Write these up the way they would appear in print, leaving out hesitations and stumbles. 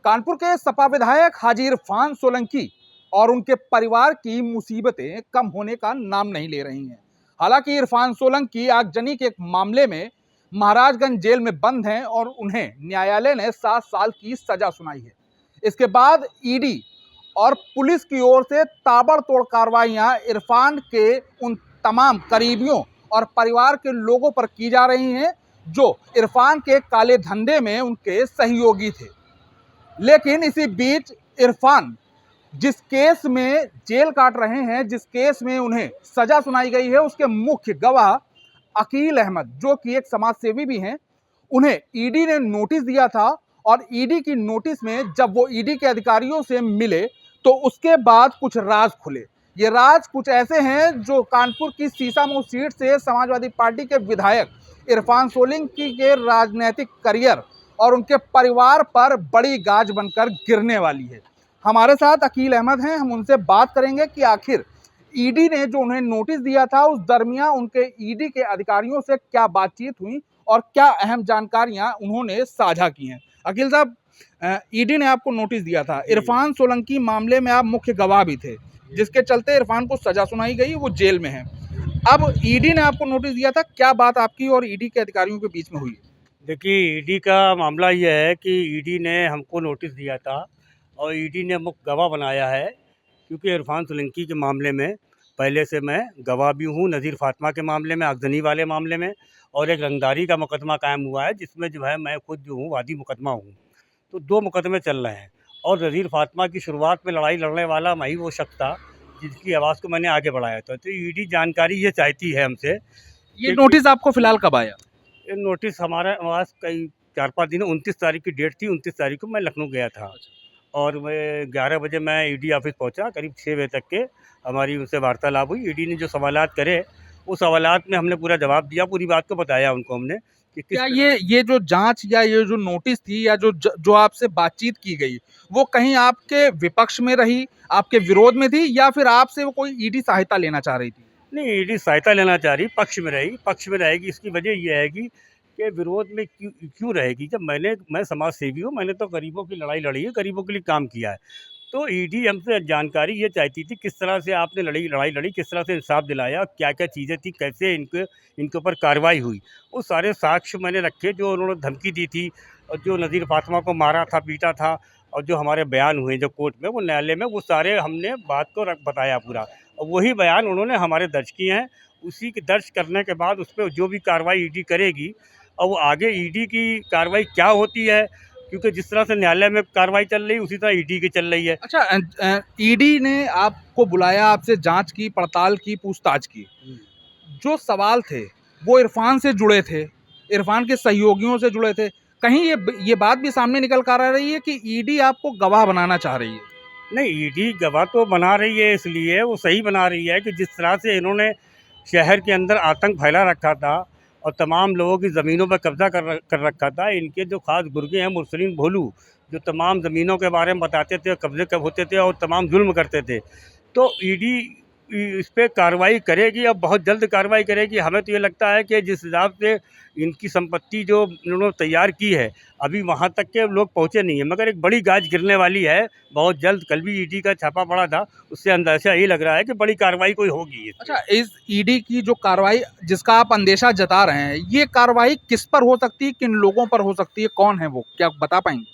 कानपुर के सपा विधायक हाजी इरफान सोलंकी और उनके परिवार की मुसीबतें कम होने का नाम नहीं ले रही हैं। हालांकि इरफान सोलंकी आगजनी के एक मामले में महाराजगंज जेल में बंद हैं और उन्हें न्यायालय ने 7 साल की सजा सुनाई है। इसके बाद ईडी और पुलिस की ओर से ताबड़तोड़ कार्रवाइयां इरफान के उन तमाम करीबियों और परिवार के लोगों पर की जा रही हैं जो इरफान के काले धंधे में उनके सहयोगी थे। लेकिन इसी बीच इरफान जिस केस में जेल काट रहे हैं, जिस केस में उन्हें सजा सुनाई गई है, उसके मुख्य गवाह अकील अहमद जो कि एक समाज सेवी भी हैं, उन्हें ईडी ने नोटिस दिया था और ईडी की नोटिस में जब वो ईडी के अधिकारियों से मिले तो उसके बाद कुछ राज खुले। ये राज कुछ ऐसे हैं जो कानपुर की सीसामऊ सीट से समाजवादी पार्टी के विधायक इरफान सोलंकी के राजनीतिक करियर और उनके परिवार पर बड़ी गाज बनकर गिरने वाली है। हमारे साथ अकील अहमद हैं, हम उनसे बात करेंगे कि आखिर ईडी ने जो उन्हें नोटिस दिया था उस दरमियान उनके ईडी के अधिकारियों से क्या बातचीत हुई और क्या अहम जानकारियां उन्होंने साझा की हैं। अकील साहब, ईडी ने आपको नोटिस दिया था, इरफान सोलंकी मामले में आप मुख्य गवाह भी थे, जिसके चलते इरफान को सजा सुनाई गई, वो जेल में है। अब ईडी ने आपको नोटिस दिया था, क्या बात आपकी और ईडी के अधिकारियों के बीच में हुई? देखिए, ईडी का मामला ये है कि ईडी ने हमको नोटिस दिया था और ईडी ने मुख्य गवाह बनाया है, क्योंकि इरफान सोलंकी के मामले में पहले से मैं गवाह भी हूँ। नज़ीर फातिमा के मामले में, आगजनी वाले मामले में, और एक रंगदारी का मुकदमा कायम हुआ है जिसमें जो है मैं खुद जो हूँ वादी मुकदमा हूँ। तो 2 मुकदमे चल रहे हैं और नज़ीर फातिमा की शुरुआत में लड़ाई लड़ने वाला मैं ही वो शख्स था जिसकी आवाज़ को मैंने आगे बढ़ाया था। तो ईडी जानकारी ये चाहती है हमसे। ये नोटिस आपको फिलहाल कब आया? ये नोटिस हमारे पास कई 4-5 दिन, 29 तारीख की डेट थी। 29 तारीख को मैं लखनऊ गया था और मैं 11 बजे मैं ईडी ऑफिस पहुंचा। करीब 6 बजे तक के हमारी उनसे वार्तालाप हुई। ईडी ने जो सवालात करे उस सवालात में हमने पूरा जवाब दिया, पूरी बात को बताया उनको हमने कि क्या ये जो जांच या ये जो नोटिस थी या जो आपसे बातचीत की गई वो कहीं आपके विपक्ष में रही, आपके विरोध में थी, या फिर आपसे वो कोई ईडी सहायता लेना चाह रही थी? नहीं, ईडी सहायता लेना चाह रही, पक्ष में रही, पक्ष में रहेगी। इसकी वजह यह है कि विरोध में क्यों रहेगी? जब मैं समाज सेवी हूँ, मैंने तो गरीबों की लड़ाई लड़ी है, गरीबों के लिए काम किया है। तो ईडी हमसे जानकारी ये चाहती थी किस तरह से आपने लड़ाई लड़ी, किस तरह से इंसाफ दिलाया, क्या क्या चीज़ें थी, कैसे इनके ऊपर कार्रवाई हुई। वो सारे साक्ष्य मैंने रखे जो उन्होंने धमकी दी थी और जो नज़ीर फातिमा को मारा था, पीटा था, और जो हमारे बयान हुए जो कोर्ट में, वो न्यायालय में, वो सारे हमने बात को बताया पूरा। और वही बयान उन्होंने हमारे दर्ज किए हैं। उसी के दर्ज करने के बाद उस पर जो भी कार्रवाई ईडी करेगी, और वो आगे ईडी की कार्रवाई क्या होती है, क्योंकि जिस तरह से न्यायालय में कार्रवाई चल रही है उसी तरह ईडी की चल रही है। अच्छा, ईडी ने आपको बुलाया, आपसे जांच की, पड़ताल की, पूछताछ की। जो सवाल थे वो इरफान से जुड़े थे, इरफान के सहयोगियों से जुड़े थे। कहीं ये बात भी सामने निकल कर आ रही है कि ईडी आपको गवाह बनाना चाह रही है? नहीं, ईडी गवाह तो बना रही है, इसलिए वो सही बना रही है कि जिस तरह से इन्होंने शहर के अंदर आतंक फैला रखा था और तमाम लोगों की ज़मीनों पर कब्जा कर रखा था। इनके जो खास गुर्गे हैं मुरसलीन भोलू, जो तमाम ज़मीनों के बारे में बताते थे, कब्जे कब होते थे और तमाम जुल्म करते थे। तो ईडी इस पे कार्रवाई करेगी, अब बहुत जल्द कार्रवाई करेगी। हमें तो ये लगता है कि जिस हिसाब से इनकी संपत्ति जो इन्होंने तैयार की है, अभी वहाँ तक के लोग पहुँचे नहीं हैं, मगर एक बड़ी गाज गिरने वाली है बहुत जल्द। कल भी ईडी का छापा पड़ा था, उससे अंदाजा यही लग रहा है कि बड़ी कार्रवाई कोई होगी। अच्छा, इस ईडी की जो कार्रवाई जिसका आप अंदेशा जता रहे हैं, ये कार्रवाई किस पर हो सकती है, किन लोगों पर हो सकती है, कौन है वो, क्या बता पाएंगे?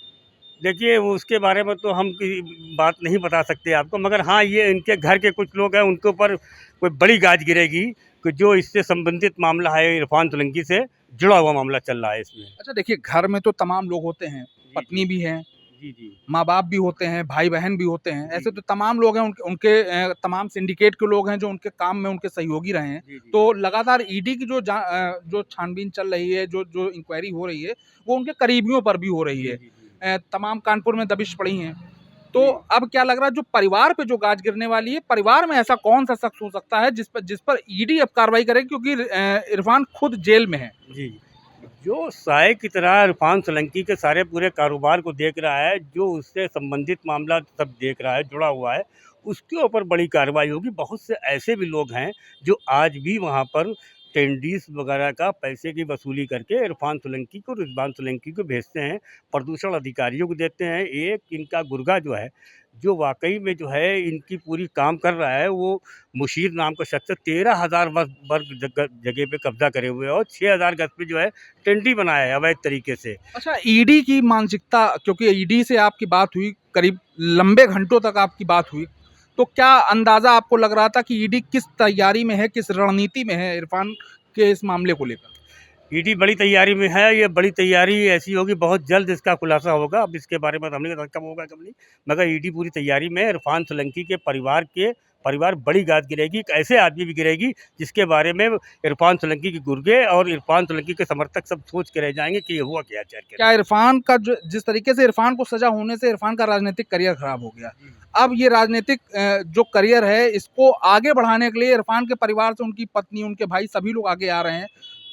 देखिए, वो उसके बारे में तो हम किसी बात नहीं बता सकते आपको, मगर हाँ, ये इनके घर के कुछ लोग हैं, उनके ऊपर कोई बड़ी गाज गिरेगी कि जो इससे संबंधित मामला है, इरफान सोलंकी से जुड़ा हुआ मामला चल रहा है इसमें। अच्छा देखिए, घर में तो तमाम लोग होते हैं, पत्नी भी है, जी, माँ बाप भी होते हैं, भाई बहन भी होते हैं, ऐसे तो तमाम लोग हैं, उनके तमाम सिंडिकेट के लोग हैं जो उनके काम में उनके सहयोगी रहे हैं। तो लगातार ईडी की जो छानबीन चल रही है, जो इंक्वायरी हो रही है, वो उनके करीबियों पर भी हो रही है। तमाम कानपुर में दबिश पड़ी हैं। तो अब क्या लग रहा है, जो परिवार पे जो गाज गिरने वाली है, परिवार में ऐसा कौन सा शख्स हो सकता है जिस पर ईडी अब कार्रवाई करेगी, क्योंकि इरफान खुद जेल में है? जी, जो साय की तरह इरफान सोलंकी के सारे पूरे कारोबार को देख रहा है, जो उससे संबंधित मामला सब देख रहा है, जुड़ा हुआ है, उसके ऊपर बड़ी कार्रवाई होगी। बहुत से ऐसे भी लोग हैं जो आज भी वहाँ पर टेंडीज वगैरह का पैसे की वसूली करके इरफान सोलंकी को, रिजवान सोलंकी को भेजते हैं, प्रदूषण अधिकारियों को देते हैं। एक इनका गुर्गा जो है, जो वाकई में जो है इनकी पूरी काम कर रहा है, वो मुशीर नाम का शख्स 13,000 वर्ग जगह पे कब्जा करे हुए है और 6,000 गज पे जो है टेंडी बनाया है अवैध तरीके से। अच्छा, ईडी की मानसिकता, क्योंकि ईडी से आपकी बात हुई, करीब लंबे घंटों तक आपकी बात हुई, तो क्या अंदाजा आपको लग रहा था कि ईडी किस तैयारी में है, किस रणनीति में है इरफान के इस मामले को लेकर? ईडी बड़ी तैयारी में है। ये बड़ी तैयारी ऐसी होगी, बहुत जल्द इसका खुलासा होगा। अब इसके बारे में तो हम नहीं पता कब होगा कब नहीं, मगर ईडी पूरी तैयारी में है। इरफान सोलंकी के परिवार बड़ी गाज गिरेगी। एक ऐसे आदमी भी गिरेगी जिसके बारे में इरफान सोलंकी के गुर्गे और इरफान सोलंकी के समर्थक सब सोच के रह जाएंगे कि ये हुआ क्या आचार्य। क्या इरफान का जिस तरीके से इरफान को सजा होने से इरफान का राजनीतिक करियर खराब हो गया, अब ये राजनीतिक जो करियर है इसको आगे बढ़ाने के लिए इरफान के परिवार से उनकी पत्नी, उनके भाई, सभी लोग आगे आ रहे हैं।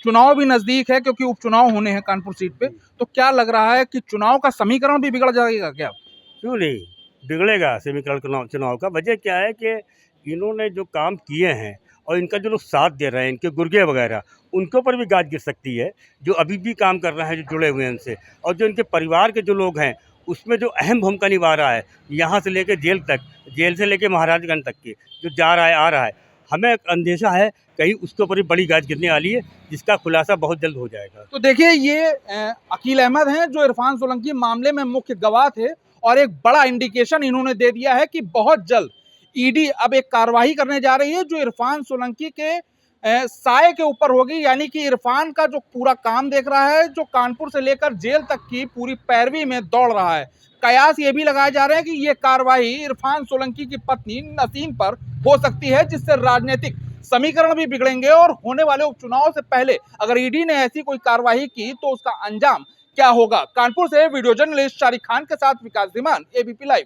चुनाव भी नजदीक है क्योंकि उपचुनाव होने हैं कानपुर सीट पे, तो क्या लग रहा है कि चुनाव का समीकरण भी बिगड़ जाएगा क्या? क्यों नहीं बिगड़ेगा समीकरण चुनाव का। वजह क्या है कि इन्होंने जो काम किए हैं और इनका जो लोग साथ दे रहे हैं, इनके गुर्गे वगैरह, उनके ऊपर भी गाज गिर सकती है, जो अभी भी काम कर रहे हैं, जो जुड़े हुए हैं इनसे। और जो इनके परिवार के जो लोग हैं उसमें जो अहम भूमिका निभा रहा है, यहाँ से लेकर जेल तक, जेल से लेकर महाराजगंज तक के जो जा रहा है आ रहा है, हमें अंदेशा है कहीं उसके ऊपर भी बड़ी गाज गिरने वाली है, जिसका खुलासा बहुत जल्द हो जाएगा। तो देखिए, ये अकील अहमद हैं जो इरफान सोलंकी मामले में मुख्य गवाह थे, और एक बड़ा इंडिकेशन इन्होंने दे दिया है कि बहुत जल्द ईडी अब एक कार्रवाई करने जा रही है जो इरफान सोलंकी के साये के ऊपर होगी। यानी कि इरफान का जो पूरा काम देख रहा है, जो कानपुर से लेकर जेल तक की पूरी पैरवी में दौड़ रहा है। कयास ये भी लगाए जा रहे हैं कि ये कार्रवाई इरफान सोलंकी की पत्नी नसीम पर हो सकती है, जिससे राजनीतिक समीकरण भी बिगड़ेंगे और होने वाले उपचुनाव से पहले अगर ईडी ने ऐसी कोई कार्रवाई की तो उसका अंजाम क्या होगा। कानपुर से वीडियो जर्नलिस्ट शारिक खान के साथ विकास धीमान, एबीपी लाइव।